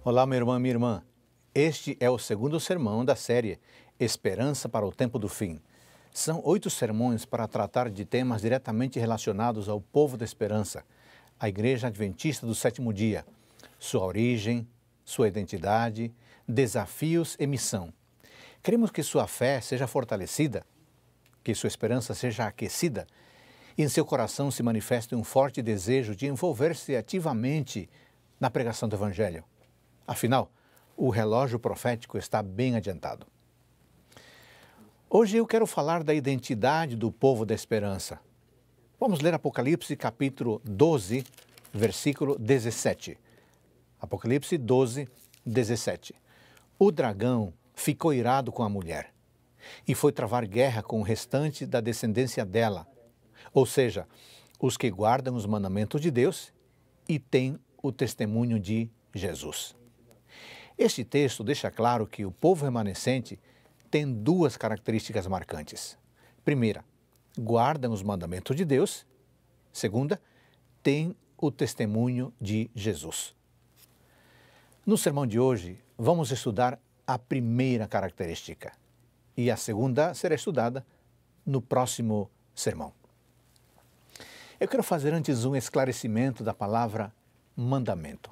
Olá, meu irmão e minha irmã. Este é o segundo sermão da série Esperança para o Tempo do Fim. São 8 sermões para tratar de temas diretamente relacionados ao povo da esperança, a Igreja Adventista do Sétimo Dia, sua origem, sua identidade, desafios e missão. Queremos que sua fé seja fortalecida, que sua esperança seja aquecida e em seu coração se manifeste um forte desejo de envolver-se ativamente na pregação do Evangelho. Afinal, o relógio profético está bem adiantado. Hoje eu quero falar da identidade do povo da esperança. Vamos ler Apocalipse capítulo 12, versículo 17. Apocalipse 12, 17. O dragão ficou irado com a mulher e foi travar guerra com o restante da descendência dela, ou seja, os que guardam os mandamentos de Deus e têm o testemunho de Jesus. Este texto deixa claro que o povo remanescente tem 2 características marcantes. Primeira, guardam os mandamentos de Deus. Segunda, tem o testemunho de Jesus. No sermão de hoje, vamos estudar a primeira característica e a segunda será estudada no próximo sermão. Eu quero fazer antes um esclarecimento da palavra mandamento.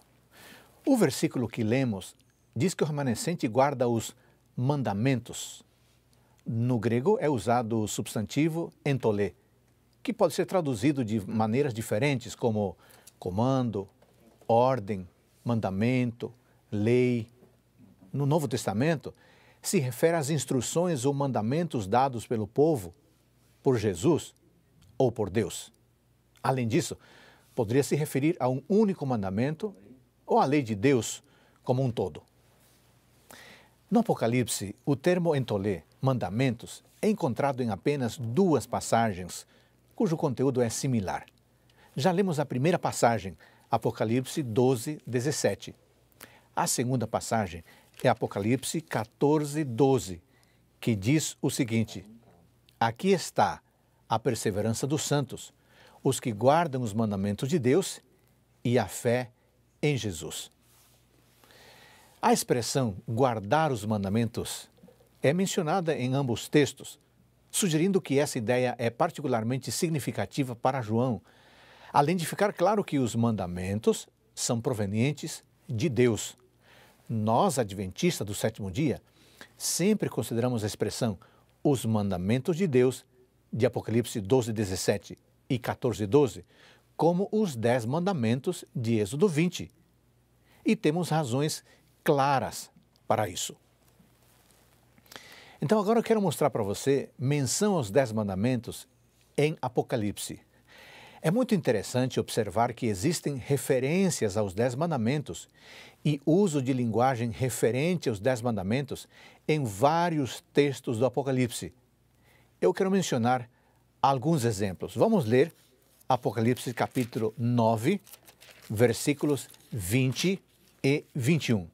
O versículo que lemos diz que o remanescente guarda os mandamentos. No grego é usado o substantivo entolê, que pode ser traduzido de maneiras diferentes como comando, ordem, mandamento, lei. No Novo Testamento, se refere às instruções ou mandamentos dados pelo povo, por Jesus ou por Deus. Além disso, poderia se referir a um único mandamento ou à lei de Deus como um todo. No Apocalipse, o termo entolê, mandamentos, é encontrado em apenas 2 passagens, cujo conteúdo é similar. Já lemos a primeira passagem, Apocalipse 12, 17. A segunda passagem é Apocalipse 14, 12, que diz o seguinte: aqui está a perseverança dos santos, os que guardam os mandamentos de Deus e a fé em Jesus. A expressão guardar os mandamentos é mencionada em ambos textos, sugerindo que essa ideia é particularmente significativa para João, além de ficar claro que os mandamentos são provenientes de Deus. Nós, adventistas do sétimo dia, sempre consideramos a expressão os mandamentos de Deus, de Apocalipse 12, 17 e 14, 12, como os 10 mandamentos de Êxodo 20. E temos razões claras para isso. Então agora eu quero mostrar para você menção aos 10 mandamentos em Apocalipse. É muito interessante observar que existem referências aos 10 mandamentos e uso de linguagem referente aos 10 mandamentos em vários textos do Apocalipse. Eu quero mencionar alguns exemplos. Vamos ler Apocalipse capítulo 9, versículos 20 e 21.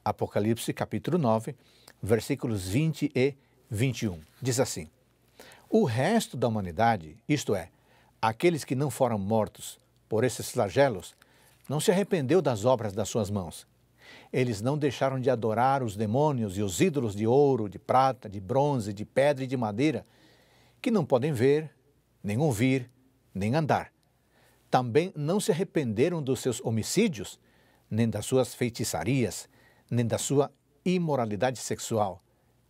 Apocalipse capítulo 9, versículos 20 e 21. Diz assim: o resto da humanidade, isto é, aqueles que não foram mortos por esses flagelos, não se arrependeu das obras das suas mãos. Eles não deixaram de adorar os demônios e os ídolos de ouro, de prata, de bronze, de pedra e de madeira, que não podem ver, nem ouvir, nem andar. Também não se arrependeram dos seus homicídios, nem das suas feitiçarias, nem da sua imoralidade sexual,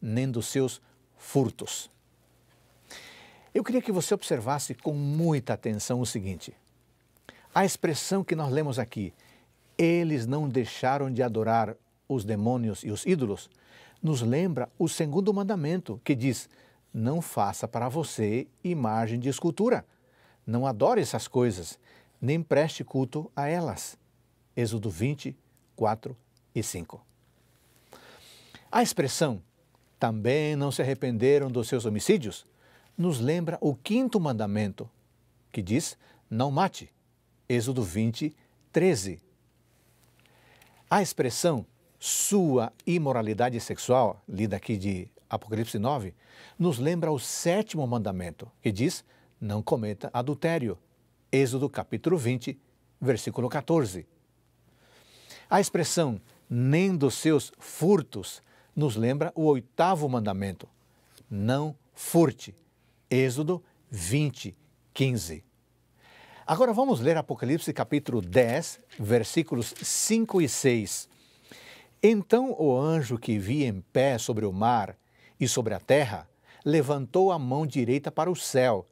nem dos seus furtos. Eu queria que você observasse com muita atenção o seguinte: a expressão que nós lemos aqui, eles não deixaram de adorar os demônios e os ídolos, nos lembra o segundo mandamento, que diz: não faça para você imagem de escultura, não adore essas coisas, nem preste culto a elas. Êxodo 20, 4 e 5. A expressão também não se arrependeram dos seus homicídios nos lembra o 5º mandamento, que diz: não mate. Êxodo 20, 13. A expressão sua imoralidade sexual, lida aqui de Apocalipse 9, nos lembra o 7º mandamento, que diz: não cometa adultério. Êxodo capítulo 20, versículo 14. A expressão nem dos seus furtos, nos lembra o 8º mandamento. Não furte. Êxodo 20, 15. Agora vamos ler Apocalipse capítulo 10, versículos 5 e 6. Então o anjo que vi em pé sobre o mar e sobre a terra levantou a mão direita para o céu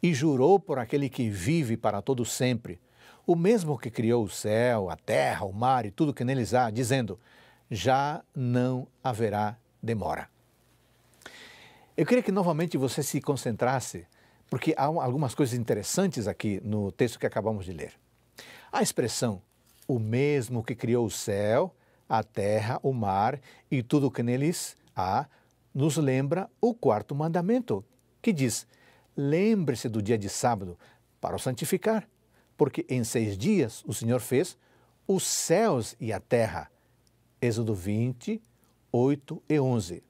e jurou por aquele que vive para todo sempre, o mesmo que criou o céu, a terra, o mar e tudo que neles há, dizendo: já não haverá demora. Eu queria que novamente você se concentrasse, porque há algumas coisas interessantes aqui no texto que acabamos de ler. A expressão, o mesmo que criou o céu, a terra, o mar e tudo o que neles há, nos lembra o 4º mandamento, que diz: lembre-se do dia de sábado para o santificar, porque em 6 dias o Senhor fez os céus e a terra. Êxodo 20, 8 e 11.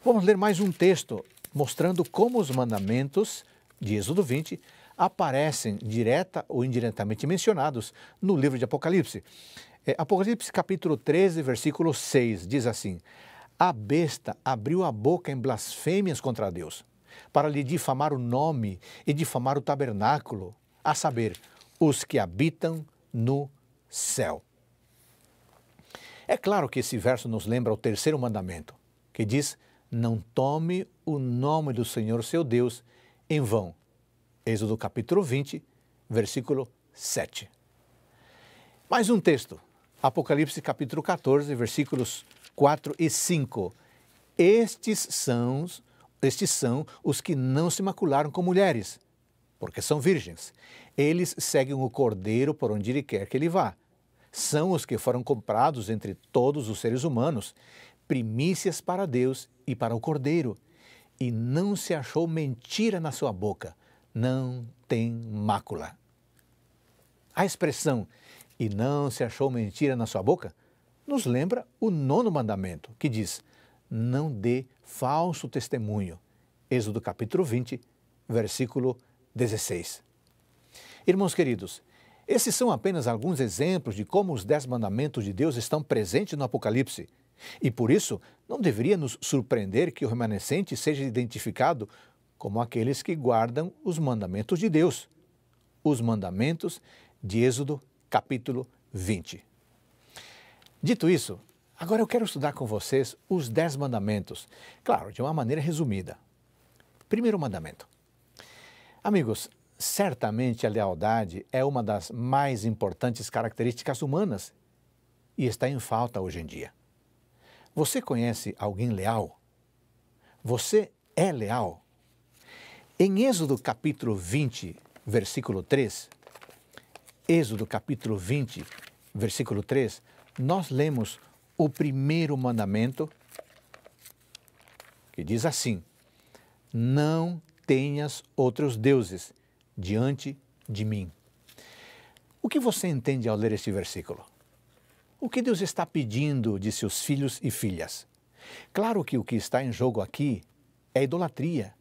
Vamos ler mais um texto mostrando como os mandamentos de Êxodo 20 aparecem direta ou indiretamente mencionados no livro de Apocalipse. Apocalipse capítulo 13, versículo 6, diz assim: a besta abriu a boca em blasfêmias contra Deus, para lhe difamar o nome e difamar o tabernáculo, a saber, os que habitam no céu. É claro que esse verso nos lembra o 3º mandamento, que diz: não tome o nome do Senhor seu Deus em vão. Êxodo capítulo 20, versículo 7. Mais um texto, Apocalipse capítulo 14, versículos 4 e 5. Estes são os que não se macularam com mulheres, porque são virgens. Eles seguem o Cordeiro por onde ele quer que ele vá. São os que foram comprados entre todos os seres humanos, primícias para Deus e para o Cordeiro. E não se achou mentira na sua boca. Não tem mácula. A expressão "e não se achou mentira na sua boca" nos lembra o 9º mandamento, que diz: não dê falso testemunho. Êxodo capítulo 20, versículo 16. Irmãos queridos, esses são apenas alguns exemplos de como os 10 mandamentos de Deus estão presentes no Apocalipse. E por isso, não deveria nos surpreender que o remanescente seja identificado como aqueles que guardam os mandamentos de Deus. Os mandamentos de Êxodo capítulo 20. Dito isso, agora eu quero estudar com vocês os 10 mandamentos, claro, de uma maneira resumida. Primeiro mandamento. Amigos, certamente a lealdade é uma das mais importantes características humanas e está em falta hoje em dia. Você conhece alguém leal? Você é leal? Em Êxodo capítulo 20, versículo 3, Êxodo capítulo 20, versículo 3, nós lemos o primeiro mandamento, que diz assim: não tenhas outros deuses diante de mim. O que você entende ao ler este versículo? O que Deus está pedindo de seus filhos e filhas? Claro que o que está em jogo aqui é idolatria,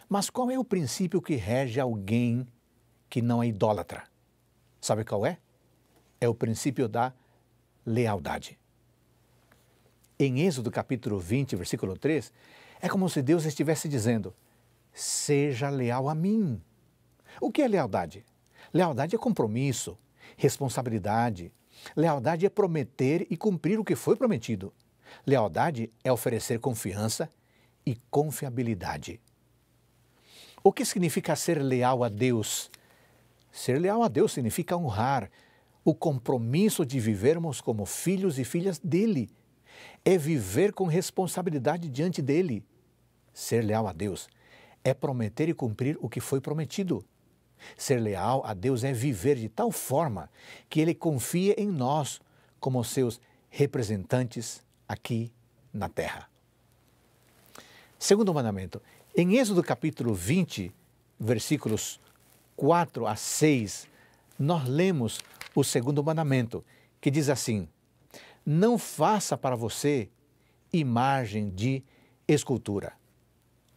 mas qual é o princípio que rege alguém que não é idólatra? Sabe qual é? É o princípio da lealdade. Em Êxodo capítulo 20, versículo 3, é como se Deus estivesse dizendo: seja leal a mim. O que é lealdade? Lealdade é compromisso, responsabilidade. Lealdade é prometer e cumprir o que foi prometido. Lealdade é oferecer confiança e confiabilidade. O que significa ser leal a Deus? Ser leal a Deus significa honrar o compromisso de vivermos como filhos e filhas dele. É viver com responsabilidade diante dele. Ser leal a Deus é prometer e cumprir o que foi prometido. Ser leal a Deus é viver de tal forma que ele confia em nós como seus representantes aqui na terra. Segundo mandamento, em Êxodo capítulo 20, versículos 4 a 6, nós lemos o segundo mandamento, que diz assim: não faça para você imagem de escultura.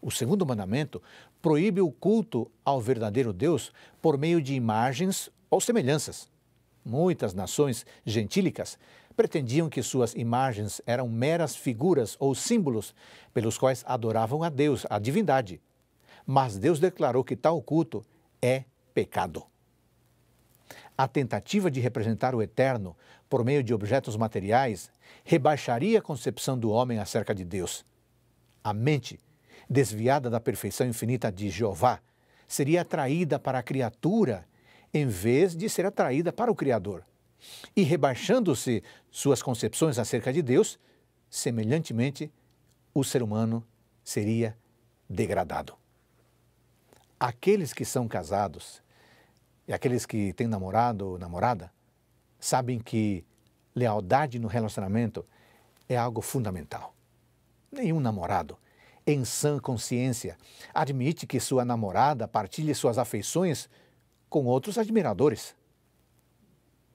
O segundo mandamento proíbe o culto ao verdadeiro Deus por meio de imagens ou semelhanças. muitas nações gentílicas pretendiam que suas imagens eram meras figuras ou símbolos pelos quais adoravam a Deus, a divindade. Mas Deus declarou que tal culto é pecado. A tentativa de representar o eterno por meio de objetos materiais rebaixaria a concepção do homem acerca de Deus. A mente, desviada da perfeição infinita de Jeová, seria atraída para a criatura em vez de ser atraída para o Criador. E rebaixando-se suas concepções acerca de Deus, semelhantemente, o ser humano seria degradado. Aqueles que são casados e aqueles que têm namorado ou namorada sabem que lealdade no relacionamento é algo fundamental. Nenhum namorado, em sã consciência, admite que sua namorada partilhe suas afeições com outros admiradores.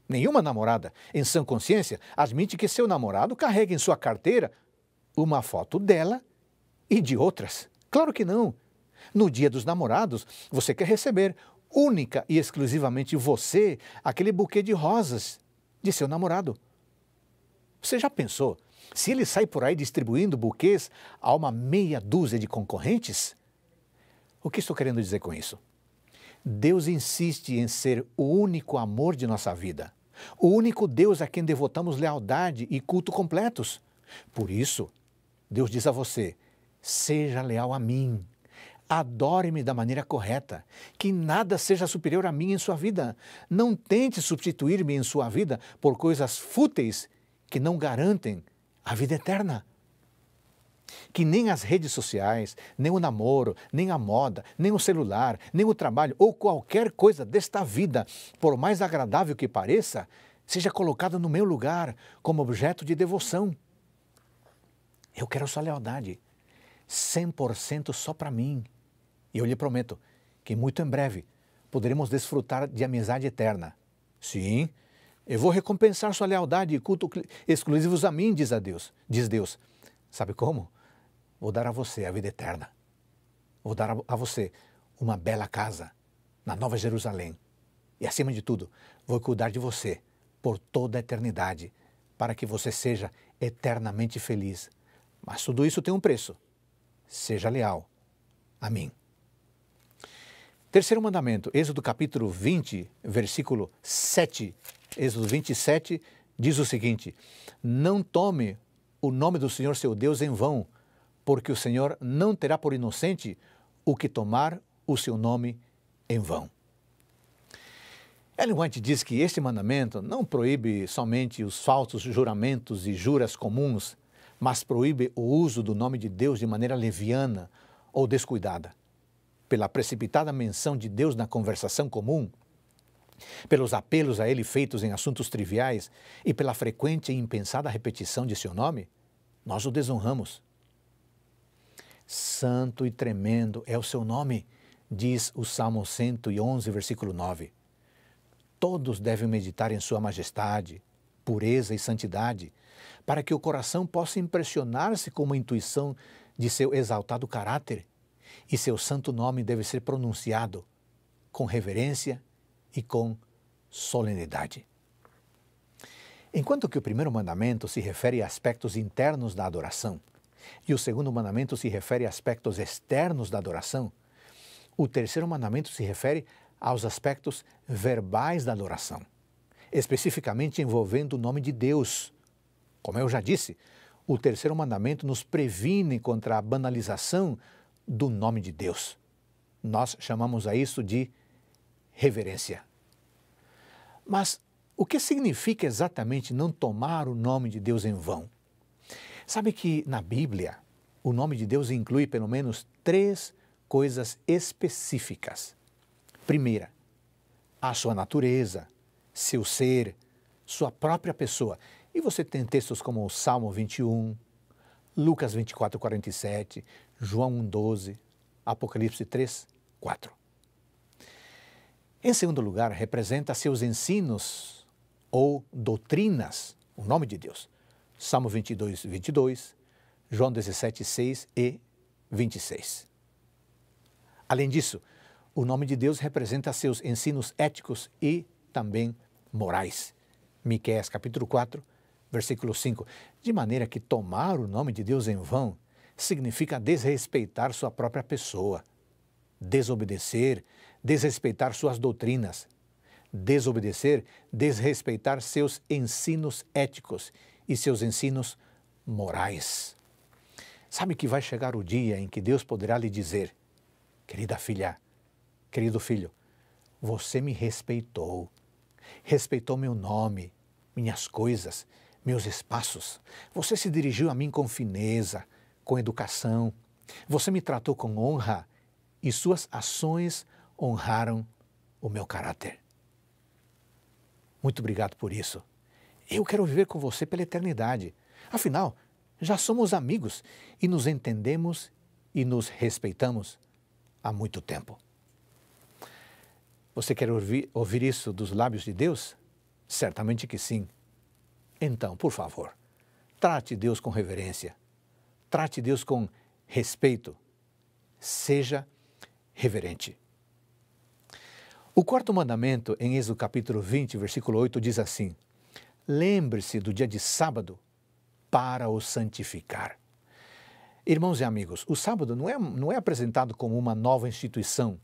Nenhuma namorada, em sã consciência, admite que seu namorado carregue em sua carteira uma foto dela e de outras. Claro que não. No dia dos namorados, você quer receber, única e exclusivamente você, aquele buquê de rosas de seu namorado. Você já pensou se ele sai por aí distribuindo buquês a uma meia dúzia de concorrentes? O que estou querendo dizer com isso? Deus insiste em ser o único amor de nossa vida, o único Deus a quem devotamos lealdade e culto completos. Por isso, Deus diz a você: seja leal a mim, adore-me da maneira correta, que nada seja superior a mim em sua vida. Não tente substituir-me em sua vida por coisas fúteis que não garantem a vida eterna. Que nem as redes sociais, nem o namoro, nem a moda, nem o celular, nem o trabalho ou qualquer coisa desta vida, por mais agradável que pareça, seja colocada no meu lugar como objeto de devoção. Eu quero sua lealdade, 100% só para mim. E eu lhe prometo que muito em breve poderemos desfrutar de amizade eterna. Sim, eu vou recompensar sua lealdade e culto exclusivos a mim, diz Deus. Sabe como? Vou dar a você a vida eterna. Vou dar a você uma bela casa na Nova Jerusalém. E, acima de tudo, vou cuidar de você por toda a eternidade, para que você seja eternamente feliz. Mas tudo isso tem um preço. Seja leal a mim. Terceiro mandamento, Êxodo capítulo 20, versículo 7. Êxodo 27 diz o seguinte: não tome o nome do Senhor seu Deus em vão, porque o Senhor não terá por inocente o que tomar o seu nome em vão. Ellen White diz que este mandamento não proíbe somente os falsos juramentos e juras comuns, mas proíbe o uso do nome de Deus de maneira leviana ou descuidada. Pela precipitada menção de Deus na conversação comum, pelos apelos a Ele feitos em assuntos triviais e pela frequente e impensada repetição de seu nome, nós o desonramos. Santo e tremendo é o seu nome, diz o Salmo 111, versículo 9. Todos devem meditar em sua majestade, pureza e santidade, para que o coração possa impressionar-se com uma intuição de seu exaltado caráter, e seu santo nome deve ser pronunciado com reverência e com solenidade. Enquanto que o primeiro mandamento se refere a aspectos internos da adoração e o segundo mandamento se refere a aspectos externos da adoração, o terceiro mandamento se refere aos aspectos verbais da adoração, especificamente envolvendo o nome de Deus. Como eu já disse, o terceiro mandamento nos previne contra a banalização do nome de Deus. Nós chamamos a isso de reverência. Mas o que significa exatamente não tomar o nome de Deus em vão? Sabe que na Bíblia o nome de Deus inclui pelo menos 3 coisas específicas. Primeira, a sua natureza, seu ser, sua própria pessoa. E você tem textos como o Salmo 21, Lucas 24, 47, João 1, 12, Apocalipse 3, 4. Em segundo lugar, representa seus ensinos ou doutrinas, o nome de Deus. Salmo 22, 22, João 17, 6 e 26. Além disso, o nome de Deus representa seus ensinos éticos e também morais. Miqueias capítulo 4, versículo 5. De maneira que tomar o nome de Deus em vão significa desrespeitar sua própria pessoa, desobedecer, desrespeitar suas doutrinas, desobedecer, desrespeitar seus ensinos éticos e seus ensinos morais. Sabe que vai chegar o dia em que Deus poderá lhe dizer: querida filha, querido filho, você me respeitou, respeitou meu nome, minhas coisas, meus espaços. Você se dirigiu a mim com fineza, com educação. Você me tratou com honra e suas ações honraram o meu caráter. Muito obrigado por isso. Eu quero viver com você pela eternidade. Afinal, já somos amigos e nos entendemos e nos respeitamos há muito tempo. Você quer ouvir isso dos lábios de Deus? Certamente que sim. Então, por favor, trate Deus com reverência. Trate Deus com respeito. Seja reverente. O quarto mandamento, em Êxodo capítulo 20, versículo 8, diz assim: lembre-se do dia de sábado para o santificar. Irmãos e amigos, o sábado não é apresentado como uma nova instituição,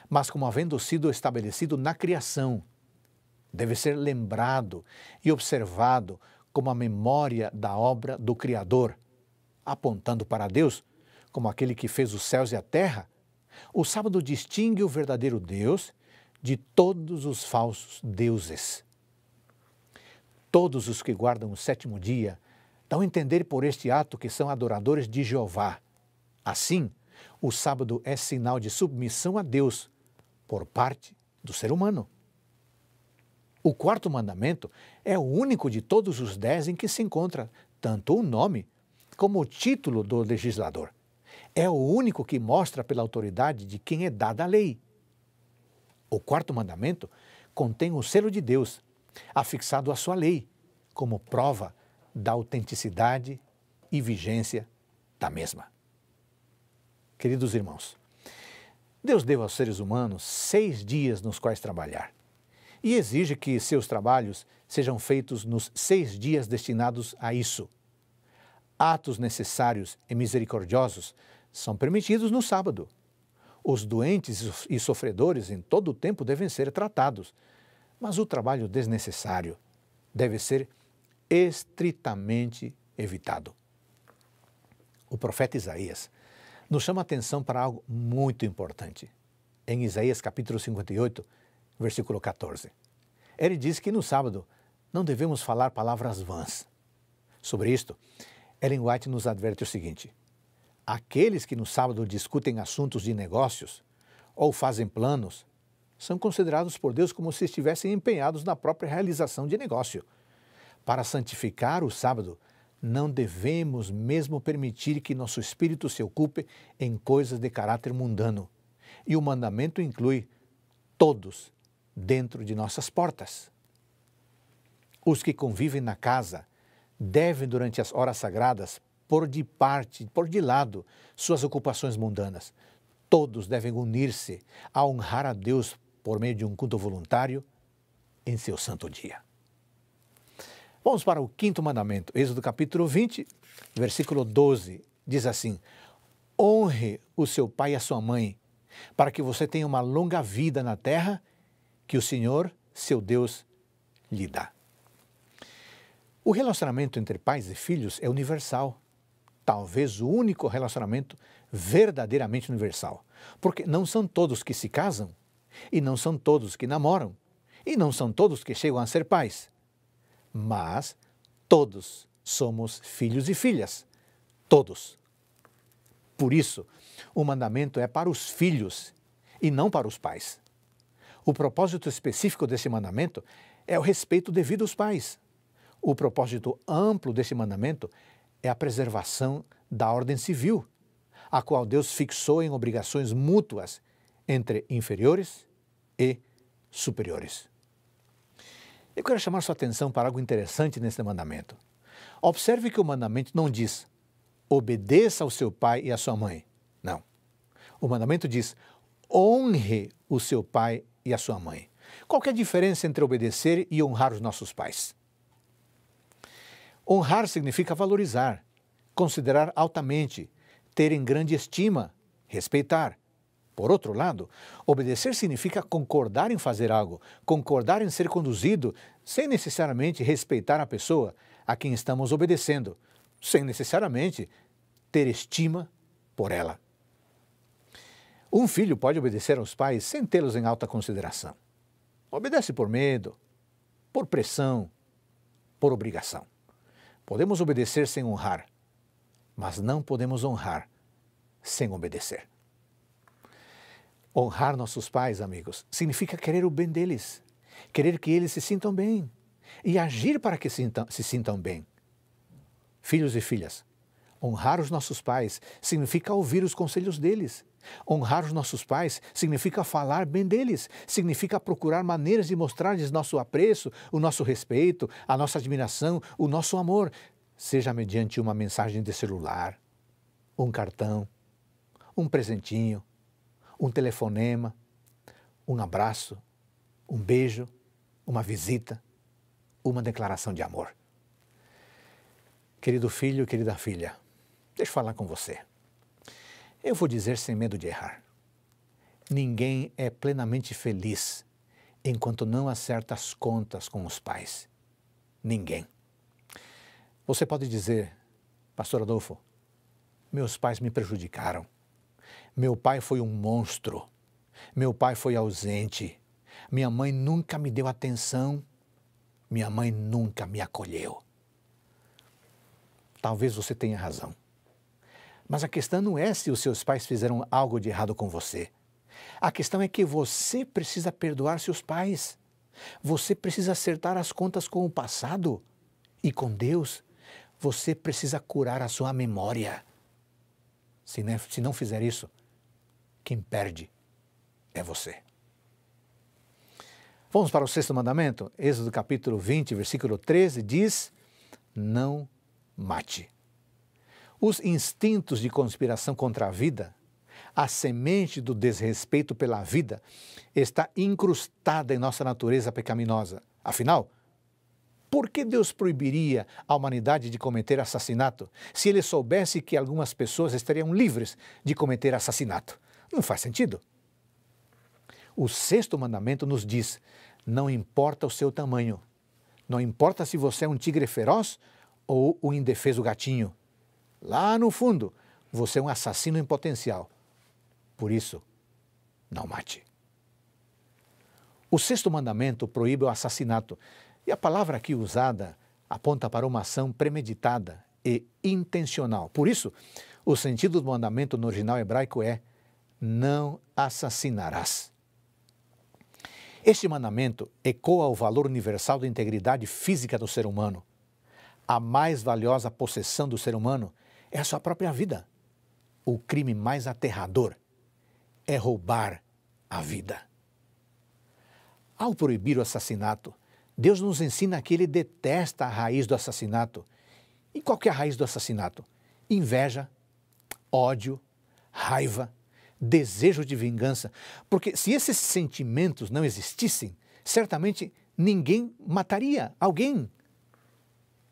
mas como havendo sido estabelecido na criação. Deve ser lembrado e observado como a memória da obra do Criador, apontando para Deus como aquele que fez os céus e a terra. O sábado distingue o verdadeiro Deus de todos os falsos deuses. Todos os que guardam o sétimo dia dão a entender por este ato que são adoradores de Jeová. Assim, o sábado é sinal de submissão a Deus por parte do ser humano. O quarto mandamento é o único de todos os 10 em que se encontra tanto o nome como o título do legislador. É o único que mostra pela autoridade de quem é dada a lei. O quarto mandamento contém o selo de Deus, afixado à sua lei, como prova da autenticidade e vigência da mesma. Queridos irmãos, Deus deu aos seres humanos 6 dias nos quais trabalhar e exige que seus trabalhos sejam feitos nos 6 dias destinados a isso. Atos necessários e misericordiosos são permitidos no sábado. Os doentes e sofredores em todo o tempo devem ser tratados, mas o trabalho desnecessário deve ser estritamente evitado. O profeta Isaías nos chama a atenção para algo muito importante. Em Isaías capítulo 58, versículo 14. Ele diz que no sábado não devemos falar palavras vãs. Sobre isto, Ellen White nos adverte o seguinte: aqueles que no sábado discutem assuntos de negócios ou fazem planos são considerados por Deus como se estivessem empenhados na própria realização de negócio. Para santificar o sábado, não devemos mesmo permitir que nosso espírito se ocupe em coisas de caráter mundano. E o mandamento inclui todos dentro de nossas portas. Os que convivem na casa devem, durante as horas sagradas, pôr de lado suas ocupações mundanas. Todos devem unir-se a honrar a Deus por meio de um culto voluntário em seu santo dia. Vamos para o quinto mandamento. Êxodo capítulo 20, versículo 12, diz assim: honre o seu pai e a sua mãe, para que você tenha uma longa vida na terra que o Senhor, seu Deus, lhe dá. O relacionamento entre pais e filhos é universal. Talvez o único relacionamento verdadeiramente universal. Porque não são todos que se casam, e não são todos que namoram, e não são todos que chegam a ser pais. Mas todos somos filhos e filhas. Todos. Por isso, o mandamento é para os filhos e não para os pais. O propósito específico desse mandamento é o respeito devido aos pais. O propósito amplo desse mandamento é a preservação da ordem civil, a qual Deus fixou em obrigações mútuas entre inferiores e superiores. Eu quero chamar sua atenção para algo interessante nesse mandamento. Observe que o mandamento não diz: obedeça ao seu pai e à sua mãe. Não. O mandamento diz: honre o seu pai e a sua mãe. Qual que é a diferença entre obedecer e honrar os nossos pais? Honrar significa valorizar, considerar altamente, ter em grande estima, respeitar. Por outro lado, obedecer significa concordar em fazer algo, concordar em ser conduzido, sem necessariamente respeitar a pessoa a quem estamos obedecendo, sem necessariamente ter estima por ela. Um filho pode obedecer aos pais sem tê-los em alta consideração. Obedece por medo, por pressão, por obrigação. Podemos obedecer sem honrar, mas não podemos honrar sem obedecer. Honrar nossos pais, amigos, significa querer o bem deles, querer que eles se sintam bem e agir para que se sintam bem. Filhos e filhas, honrar os nossos pais significa ouvir os conselhos deles. Honrar os nossos pais significa falar bem deles, significa procurar maneiras de mostrar-lhes nosso apreço, o nosso respeito, a nossa admiração, o nosso amor, seja mediante uma mensagem de celular, um cartão, um presentinho, um telefonema, um abraço, um beijo, uma visita, uma declaração de amor. Querido filho, querida filha, deixa eu falar com você. Eu vou dizer sem medo de errar. Ninguém é plenamente feliz enquanto não acerta as contas com os pais. Ninguém. Você pode dizer, Pastor Adolfo, meus pais me prejudicaram. Meu pai foi um monstro. Meu pai foi ausente. Minha mãe nunca me deu atenção. Minha mãe nunca me acolheu. Talvez você tenha razão. Mas a questão não é se os seus pais fizeram algo de errado com você. A questão é que você precisa perdoar seus pais. Você precisa acertar as contas com o passado. E com Deus, você precisa curar a sua memória. Se não fizer isso, quem perde é você. Vamos para o sexto mandamento? Êxodo capítulo 20, versículo 13, diz: não mate. Os instintos de conspiração contra a vida, a semente do desrespeito pela vida, está incrustada em nossa natureza pecaminosa. Afinal, por que Deus proibiria a humanidade de cometer assassinato se ele soubesse que algumas pessoas estariam livres de cometer assassinato? Não faz sentido. O sexto mandamento nos diz: não importa o seu tamanho, não importa se você é um tigre feroz ou um indefeso gatinho. Lá no fundo, você é um assassino em potencial. Por isso, não mate. O sexto mandamento proíbe o assassinato. E a palavra aqui usada aponta para uma ação premeditada e intencional. Por isso, o sentido do mandamento no original hebraico é: não assassinarás. Este mandamento ecoa o valor universal da integridade física do ser humano. A mais valiosa possessão do ser humano é a sua própria vida. O crime mais aterrador é roubar a vida. Ao proibir o assassinato, Deus nos ensina que Ele detesta a raiz do assassinato. E qual que é a raiz do assassinato? Inveja, ódio, raiva, desejo de vingança. Porque se esses sentimentos não existissem, certamente ninguém mataria alguém.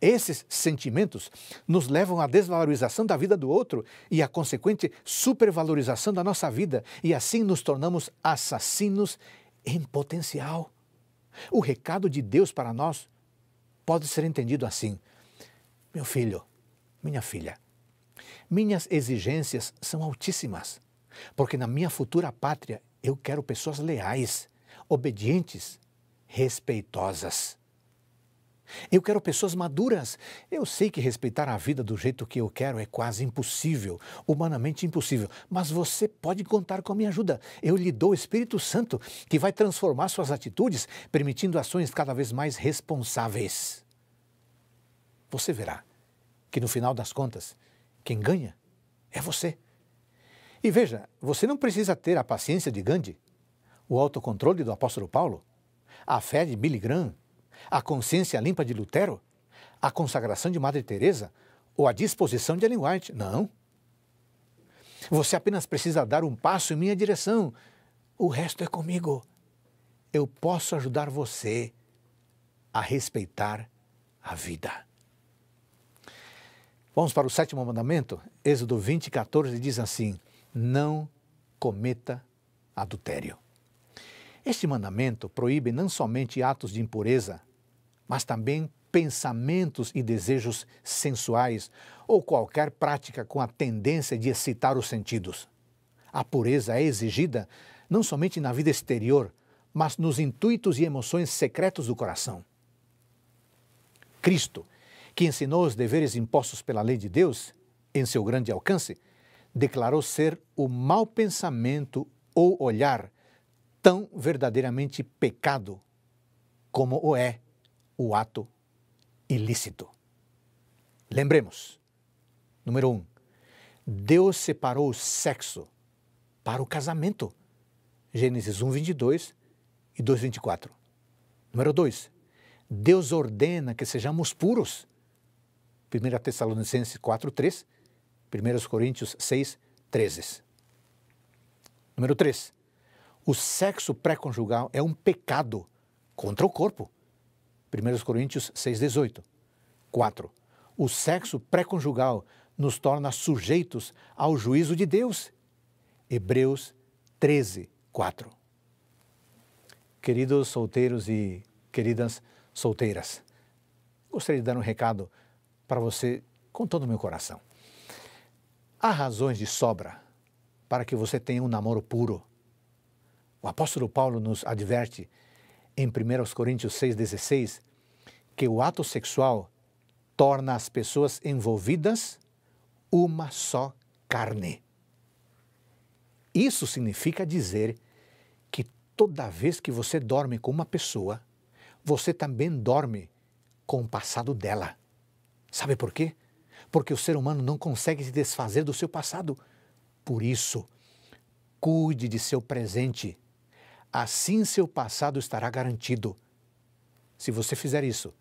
Esses sentimentos nos levam à desvalorização da vida do outro e à consequente supervalorização da nossa vida, e assim nos tornamos assassinos em potencial. O recado de Deus para nós pode ser entendido assim: meu filho, minha filha, minhas exigências são altíssimas, porque na minha futura pátria eu quero pessoas leais, obedientes, respeitosas. Eu quero pessoas maduras. Eu sei que respeitar a vida do jeito que eu quero é quase impossível, humanamente impossível, mas você pode contar com a minha ajuda. Eu lhe dou o Espírito Santo, que vai transformar suas atitudes, permitindo ações cada vez mais responsáveis. Você verá que no final das contas, quem ganha é você. E veja, você não precisa ter a paciência de Gandhi, o autocontrole do apóstolo Paulo, a fé de Billy Graham, a consciência limpa de Lutero, a consagração de Madre Teresa ou a disposição de Ellen White. Não. Você apenas precisa dar um passo em minha direção. O resto é comigo. eu posso ajudar você a respeitar a vida. Vamos para o 7º mandamento? Êxodo 20:14 diz assim: não cometa adultério. Este mandamento proíbe não somente atos de impureza, mas também pensamentos e desejos sensuais ou qualquer prática com a tendência de excitar os sentidos. A pureza é exigida não somente na vida exterior, mas nos intuitos e emoções secretos do coração. Cristo, que ensinou os deveres impostos pela lei de Deus, em seu grande alcance, declarou ser o mau pensamento ou olhar tão verdadeiramente pecado como o é o ato ilícito. Lembremos, número 1, Deus separou o sexo para o casamento. Gênesis 1:22 e 2:24. Número 2, Deus ordena que sejamos puros. 1 Tessalonicenses 4:3, 1 Coríntios 6:13. Número 3, o sexo pré-conjugal é um pecado contra o corpo. 1 Coríntios 6:18. 4. O sexo pré-conjugal nos torna sujeitos ao juízo de Deus. Hebreus 13:4. Queridos solteiros e queridas solteiras, gostaria de dar um recado para você com todo o meu coração. Há razões de sobra para que você tenha um namoro puro. O apóstolo Paulo nos adverte em 1 Coríntios 6:16 que o ato sexual torna as pessoas envolvidas uma só carne. Isso significa dizer que toda vez que você dorme com uma pessoa, você também dorme com o passado dela. Sabe por quê? Porque o ser humano não consegue se desfazer do seu passado. Por isso, cuide de seu presente. Assim seu passado estará garantido. Se você fizer isso,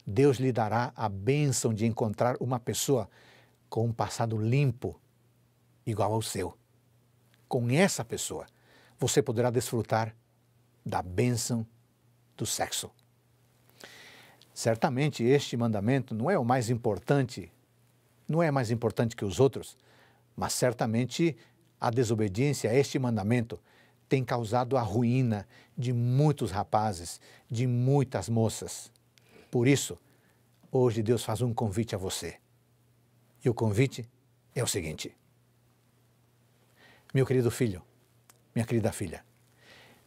Deus lhe dará a bênção de encontrar uma pessoa com um passado limpo, igual ao seu. Com essa pessoa, você poderá desfrutar da bênção do sexo. Certamente este mandamento não é o mais importante, não é mais importante que os outros, mas certamente a desobediência a este mandamento tem causado a ruína de muitos rapazes, de muitas moças. Por isso, hoje Deus faz um convite a você. E o convite é o seguinte: meu querido filho, minha querida filha,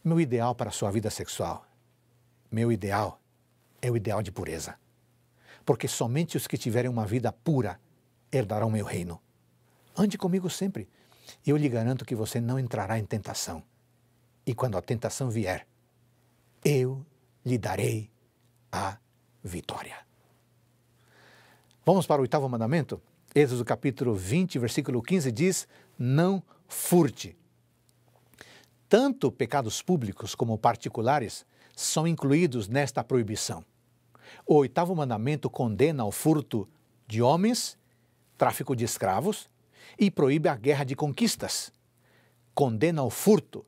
meu ideal para a sua vida sexual, meu ideal é o ideal de pureza. Porque somente os que tiverem uma vida pura herdarão meu reino. Ande comigo sempre. Eu lhe garanto que você não entrará em tentação. E quando a tentação vier, eu lhe darei a vitória. Vamos para o 8º mandamento? Êxodo capítulo 20, versículo 15 diz: não furte. Tanto pecados públicos como particulares são incluídos nesta proibição. O 8º mandamento condena o furto de homens, tráfico de escravos e proíbe a guerra de conquistas. Condena o furto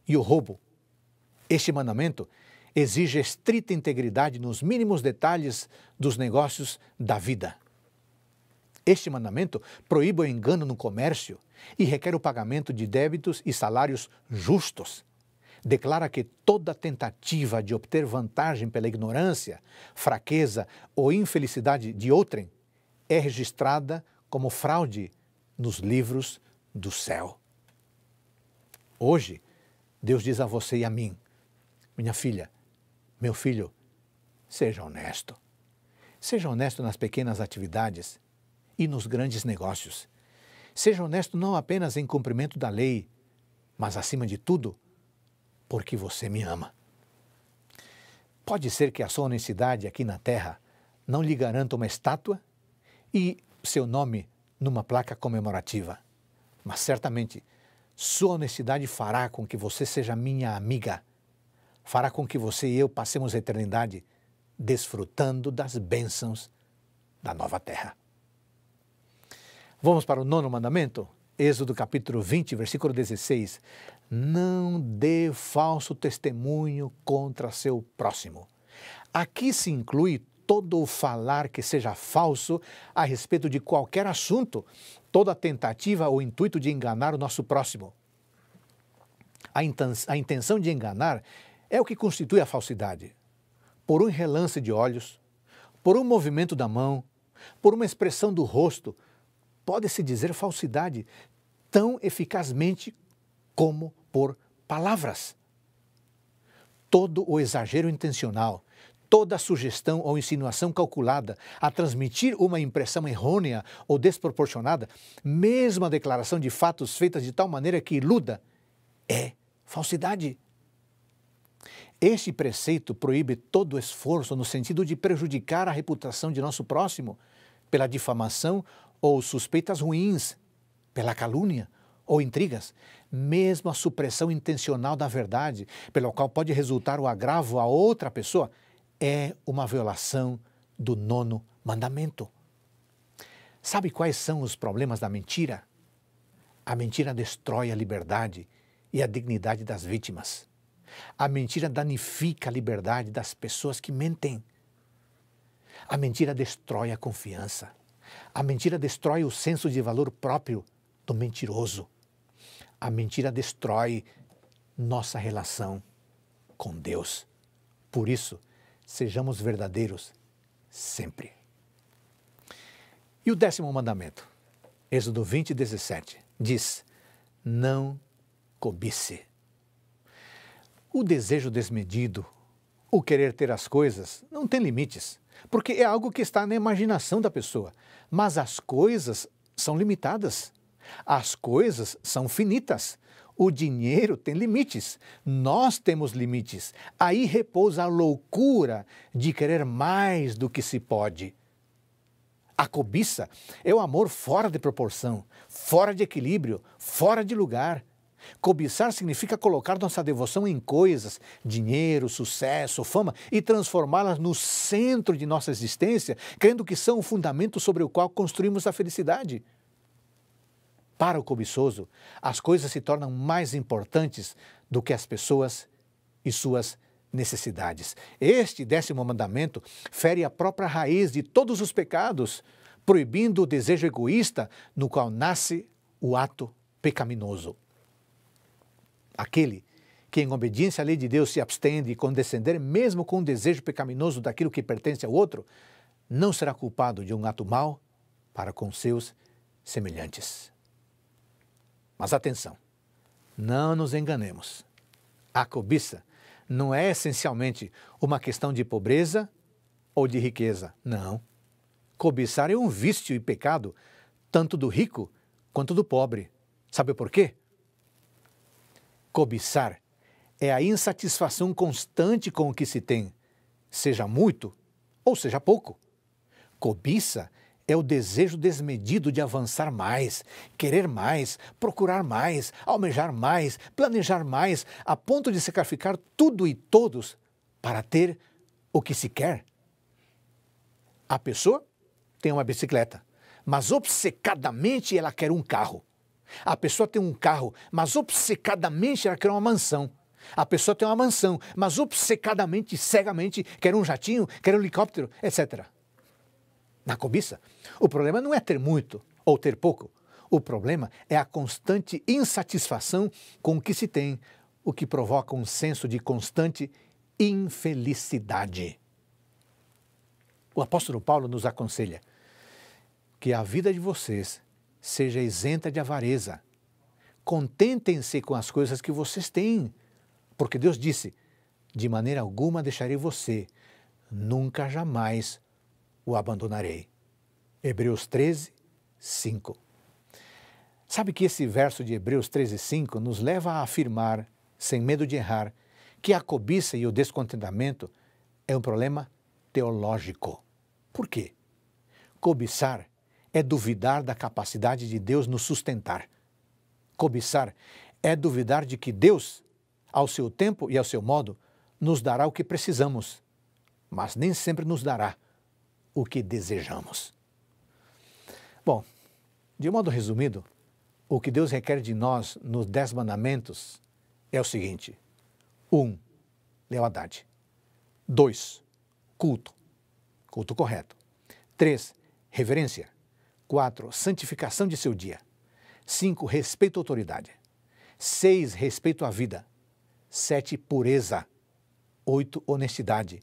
e o roubo. Este mandamento exige estrita integridade nos mínimos detalhes dos negócios da vida. Este mandamento proíbe o engano no comércio e requer o pagamento de débitos e salários justos. Declara que toda tentativa de obter vantagem pela ignorância, fraqueza ou infelicidade de outrem é registrada como fraude nos livros do céu. Hoje, Deus diz a você e a mim: minha filha, meu filho, seja honesto. Seja honesto nas pequenas atividades e nos grandes negócios. Seja honesto não apenas em cumprimento da lei, mas acima de tudo, porque você me ama. Pode ser que a sua honestidade aqui na terra não lhe garanta uma estátua e seu nome numa placa comemorativa, mas certamente sua honestidade fará com que você seja minha amiga, fará com que você e eu passemos a eternidade desfrutando das bênçãos da nova terra. Vamos para o 9º mandamento? Êxodo capítulo 20, versículo 16. não dê falso testemunho contra seu próximo. Aqui se inclui todo o falar que seja falso a respeito de qualquer assunto, toda tentativa ou intuito de enganar o nosso próximo. A intenção de enganar é o que constitui a falsidade. Por um relance de olhos, por um movimento da mão, por uma expressão do rosto, pode-se dizer falsidade tão eficazmente como por palavras. Todo o exagero intencional, toda sugestão ou insinuação calculada a transmitir uma impressão errônea ou desproporcionada, mesmo a declaração de fatos feitas de tal maneira que iluda, é falsidade. Este preceito proíbe todo esforço no sentido de prejudicar a reputação de nosso próximo pela difamação ou suspeitas ruins, pela calúnia ou intrigas, mesmo a supressão intencional da verdade, pelo qual pode resultar o agravo a outra pessoa, é uma violação do 9º mandamento. Sabe quais são os problemas da mentira? A mentira destrói a liberdade e a dignidade das vítimas. A mentira danifica a liberdade das pessoas que mentem. A mentira destrói a confiança. A mentira destrói o senso de valor próprio do mentiroso. A mentira destrói nossa relação com Deus. Por isso, sejamos verdadeiros sempre. E o 10º mandamento, Êxodo 20:17, diz: não cobice. O desejo desmedido, o querer ter as coisas, não tem limites, porque é algo que está na imaginação da pessoa. Mas as coisas são limitadas. As coisas são finitas. O dinheiro tem limites. Nós temos limites. Aí repousa a loucura de querer mais do que se pode. A cobiça é o amor fora de proporção, fora de equilíbrio, fora de lugar. Cobiçar significa colocar nossa devoção em coisas, dinheiro, sucesso, fama, e transformá-las no centro de nossa existência, crendo que são o fundamento sobre o qual construímos a felicidade. Para o cobiçoso, as coisas se tornam mais importantes do que as pessoas e suas necessidades. Este 10º mandamento fere a própria raiz de todos os pecados, proibindo o desejo egoísta no qual nasce o ato pecaminoso. Aquele que, em obediência à lei de Deus, se abstém de condescender mesmo com o desejo pecaminoso daquilo que pertence ao outro, não será culpado de um ato mau para com seus semelhantes. Mas atenção, não nos enganemos. A cobiça não é essencialmente uma questão de pobreza ou de riqueza, não. Cobiçar é um vício e pecado tanto do rico quanto do pobre. Sabe por quê? Cobiçar é a insatisfação constante com o que se tem, seja muito ou seja pouco. Cobiça é o desejo desmedido de avançar mais, querer mais, procurar mais, almejar mais, planejar mais, a ponto de sacrificar tudo e todos para ter o que se quer. A pessoa tem uma bicicleta, mas obcecadamente ela quer um carro. A pessoa tem um carro, mas obcecadamente ela quer uma mansão. A pessoa tem uma mansão, mas obcecadamente, cegamente, quer um jatinho, quer um helicóptero, etc. Na cobiça, o problema não é ter muito ou ter pouco. O problema é a constante insatisfação com o que se tem, o que provoca um senso de constante infelicidade. O apóstolo Paulo nos aconselha que a vida de vocês seja isenta de avareza. Contentem-se com as coisas que vocês têm, porque Deus disse: de maneira alguma deixarei você, nunca jamais o abandonarei. Hebreus 13, 5. Sabe que esse verso de Hebreus 13, 5 nos leva a afirmar, sem medo de errar, que a cobiça e o descontentamento é um problema teológico. Por quê? Cobiçar é duvidar da capacidade de Deus nos sustentar. Cobiçar é duvidar de que Deus, ao seu tempo e ao seu modo, nos dará o que precisamos, mas nem sempre nos dará o que desejamos. Bom, de modo resumido, o que Deus requer de nós nos 10 mandamentos é o seguinte: 1. Lealdade. 2. Culto. Culto correto. 3. Reverência. 4. Santificação de seu dia. 5. Respeito à autoridade. 6. Respeito à vida. 7. Pureza. 8. Honestidade.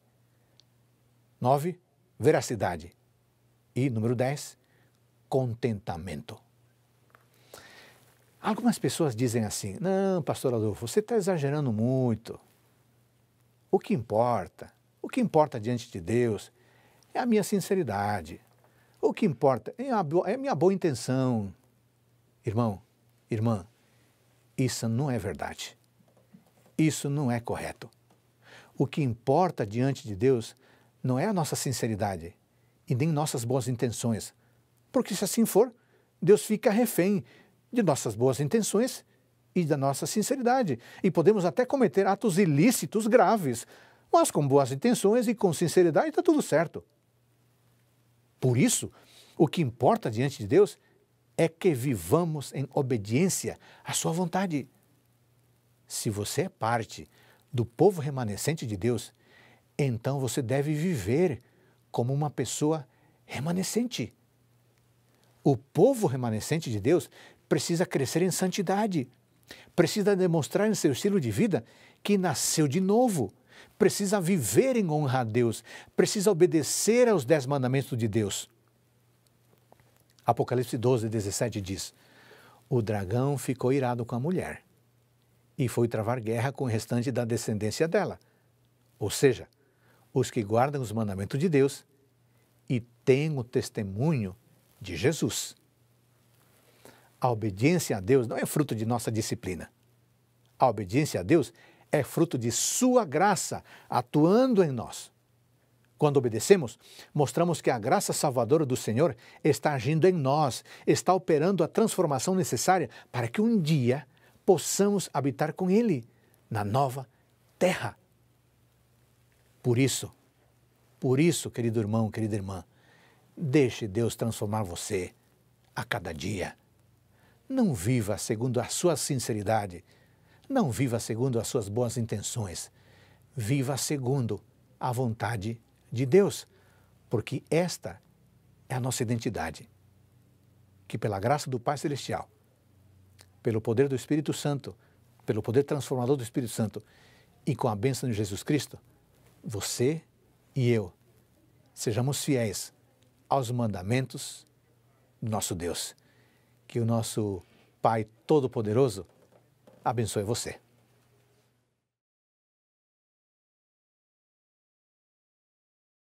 9. Veracidade. E número 10. Contentamento. Algumas pessoas dizem assim: não, pastor Adolfo, você está exagerando muito. O que importa diante de Deus é a minha sinceridade. O que importa é a minha boa intenção. Irmão, irmã, isso não é verdade. Isso não é correto. O que importa diante de Deus não é a nossa sinceridade e nem nossas boas intenções. Porque se assim for, Deus fica refém de nossas boas intenções e da nossa sinceridade. E podemos até cometer atos ilícitos graves, mas com boas intenções e com sinceridade está tudo certo. Por isso, o que importa diante de Deus é que vivamos em obediência à sua vontade. Se você é parte do povo remanescente de Deus, então você deve viver como uma pessoa remanescente. O povo remanescente de Deus precisa crescer em santidade, precisa demonstrar em seu estilo de vida que nasceu de novo, precisa viver em honra a Deus, precisa obedecer aos 10 mandamentos de Deus. Apocalipse 12, 17 diz: o dragão ficou irado com a mulher e foi travar guerra com o restante da descendência dela, ou seja, os que guardam os mandamentos de Deus e têm o testemunho de Jesus. A obediência a Deus não é fruto de nossa disciplina. A obediência a Deus é fruto de sua graça atuando em nós. Quando obedecemos, mostramos que a graça salvadora do Senhor está agindo em nós, está operando a transformação necessária para que um dia possamos habitar com Ele na nova terra. Por isso, querido irmão, querida irmã, deixe Deus transformar você a cada dia. Não viva segundo a sua sinceridade, não viva segundo as suas boas intenções, viva segundo a vontade de Deus, porque esta é a nossa identidade. Que pela graça do Pai Celestial, pelo poder do Espírito Santo, pelo poder transformador do Espírito Santo e com a bênção de Jesus Cristo, você e eu sejamos fiéis aos mandamentos do nosso Deus. Que o nosso Pai Todo-Poderoso abençoe você.